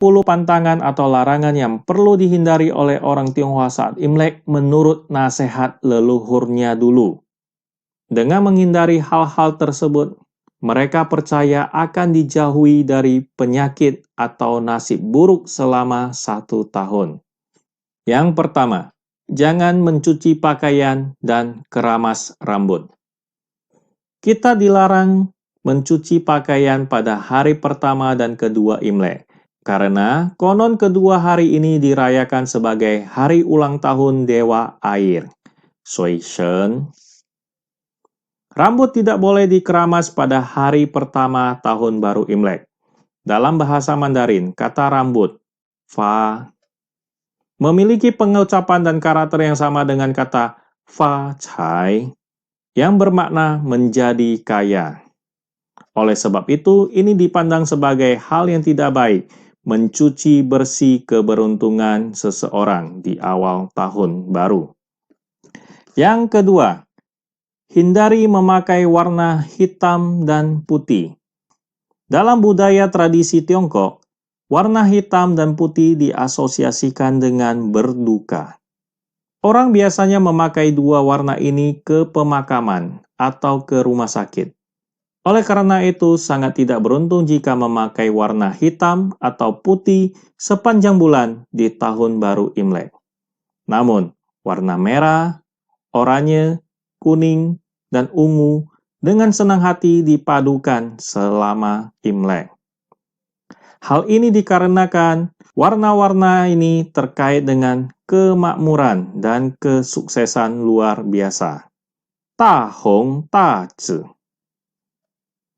pantangan atau larangan yang perlu dihindari oleh orang Tionghoa saat Imlek menurut nasihat leluhurnya dulu. Dengan menghindari hal-hal tersebut, mereka percaya akan dijauhi dari penyakit atau nasib buruk selama 1 tahun. Yang pertama, jangan mencuci pakaian dan keramas rambut. Kita dilarang mencuci pakaian pada hari pertama dan kedua Imlek, karena konon kedua hari ini dirayakan sebagai hari ulang tahun Dewa Air, Sui Shen. Rambut tidak boleh dikeramas pada hari pertama tahun baru Imlek. Dalam bahasa Mandarin, kata rambut, fa, memiliki pengucapan dan karakter yang sama dengan kata fa cai, yang bermakna menjadi kaya. Oleh sebab itu, ini dipandang sebagai hal yang tidak baik, mencuci bersih keberuntungan seseorang di awal tahun baru. Yang kedua, hindari memakai warna hitam dan putih. Dalam budaya tradisi Tiongkok, warna hitam dan putih diasosiasikan dengan berduka. Orang biasanya memakai dua warna ini ke pemakaman atau ke rumah sakit. Oleh karena itu, sangat tidak beruntung jika memakai warna hitam atau putih sepanjang bulan di tahun baru Imlek. Namun, warna merah, oranye, kuning, dan ungu dengan senang hati dipadukan selama Imlek. Hal ini dikarenakan warna-warna ini terkait dengan kemakmuran dan kesuksesan luar biasa. Ta Hong Ta Zi.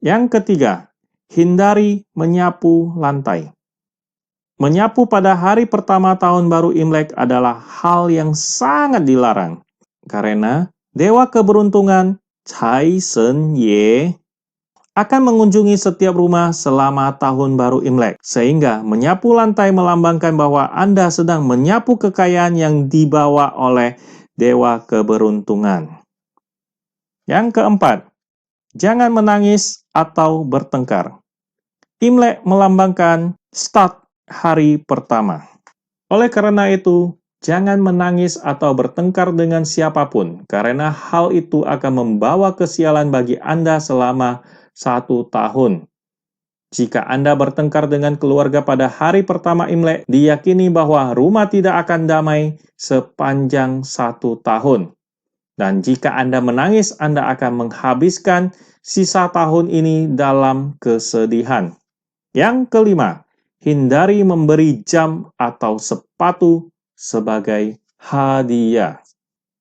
Yang ketiga, hindari menyapu lantai. Menyapu pada hari pertama tahun baru Imlek adalah hal yang sangat dilarang, karena Dewa Keberuntungan Cai Sen Ye akan mengunjungi setiap rumah selama tahun baru Imlek, sehingga menyapu lantai melambangkan bahwa Anda sedang menyapu kekayaan yang dibawa oleh Dewa Keberuntungan. Yang keempat, jangan menangis atau bertengkar. Imlek melambangkan start hari pertama. Oleh karena itu, jangan menangis atau bertengkar dengan siapapun, karena hal itu akan membawa kesialan bagi Anda selama 1 tahun. Jika Anda bertengkar dengan keluarga pada hari pertama Imlek, diyakini bahwa rumah tidak akan damai sepanjang 1 tahun. Dan jika Anda menangis, Anda akan menghabiskan sisa tahun ini dalam kesedihan. Yang kelima, hindari memberi jam atau sepatu sebagai hadiah.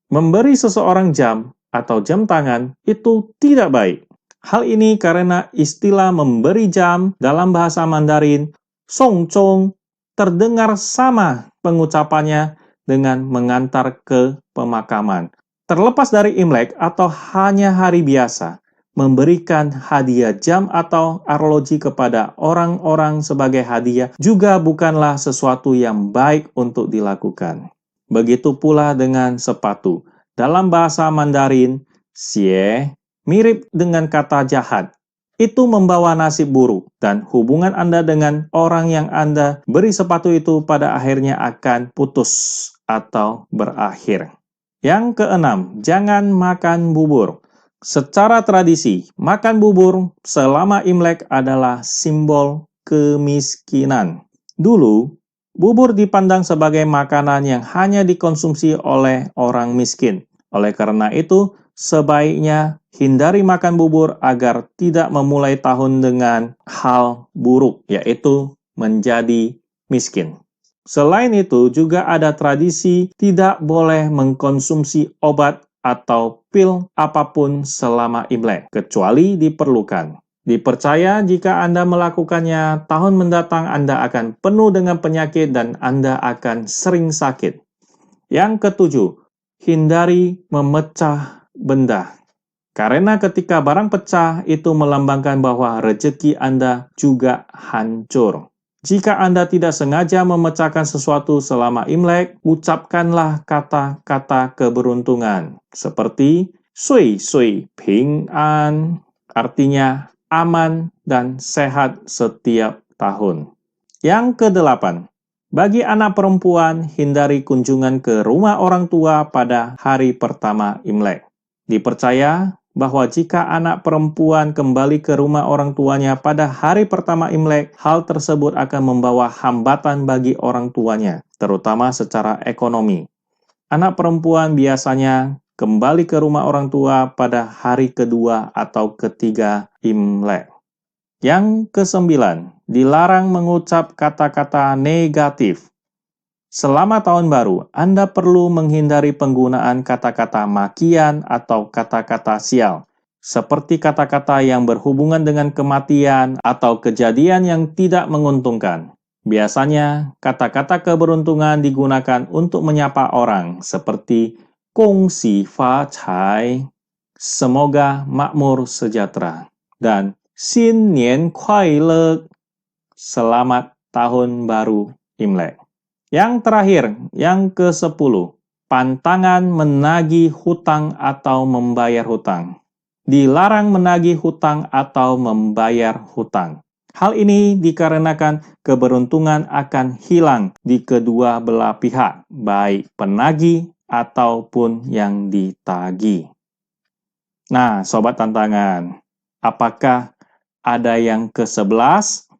Memberi seseorang jam atau jam tangan itu tidak baik. Hal ini karena istilah memberi jam dalam bahasa Mandarin, songzhong, terdengar sama pengucapannya dengan mengantar ke pemakaman. Terlepas dari Imlek atau hanya hari biasa, memberikan hadiah jam atau arloji kepada orang-orang sebagai hadiah juga bukanlah sesuatu yang baik untuk dilakukan. Begitu pula dengan sepatu. Dalam bahasa Mandarin, xie mirip dengan kata jahat. Itu membawa nasib buruk dan hubungan Anda dengan orang yang Anda beri sepatu itu pada akhirnya akan putus atau berakhir. Yang keenam, jangan makan bubur. Secara tradisi, makan bubur selama Imlek adalah simbol kemiskinan. Dulu, bubur dipandang sebagai makanan yang hanya dikonsumsi oleh orang miskin. Oleh karena itu, sebaiknya hindari makan bubur agar tidak memulai tahun dengan hal buruk, yaitu menjadi miskin. Selain itu, juga ada tradisi tidak boleh mengkonsumsi obat atau pil apapun selama Imlek, kecuali diperlukan. Dipercaya jika Anda melakukannya, tahun mendatang Anda akan penuh dengan penyakit dan Anda akan sering sakit. Yang ketujuh, hindari memecah benda. Karena ketika barang pecah, itu melambangkan bahwa rezeki Anda juga hancur. Jika Anda tidak sengaja memecahkan sesuatu selama Imlek, ucapkanlah kata-kata keberuntungan, seperti Sui Sui Ping An, artinya aman dan sehat setiap tahun. Yang kedelapan, bagi anak perempuan, hindari kunjungan ke rumah orang tua pada hari pertama Imlek. Dipercaya bahwa jika anak perempuan kembali ke rumah orang tuanya pada hari pertama Imlek, hal tersebut akan membawa hambatan bagi orang tuanya, terutama secara ekonomi. Anak perempuan biasanya kembali ke rumah orang tua pada hari kedua atau ketiga Imlek. Yang kesembilan, dilarang mengucap kata-kata negatif. Selama tahun baru, Anda perlu menghindari penggunaan kata-kata makian atau kata-kata sial, seperti kata-kata yang berhubungan dengan kematian atau kejadian yang tidak menguntungkan. Biasanya, kata-kata keberuntungan digunakan untuk menyapa orang, seperti Gong Xi Fa Cai, semoga makmur sejahtera, dan Xin Nian Kuai Le, selamat tahun baru Imlek. Yang terakhir, yang ke-10, pantangan menagih hutang atau membayar hutang. Dilarang menagih hutang atau membayar hutang. Hal ini dikarenakan keberuntungan akan hilang di kedua belah pihak, baik penagih ataupun yang ditagih. Nah, sobat tantangan, apakah ada yang ke-11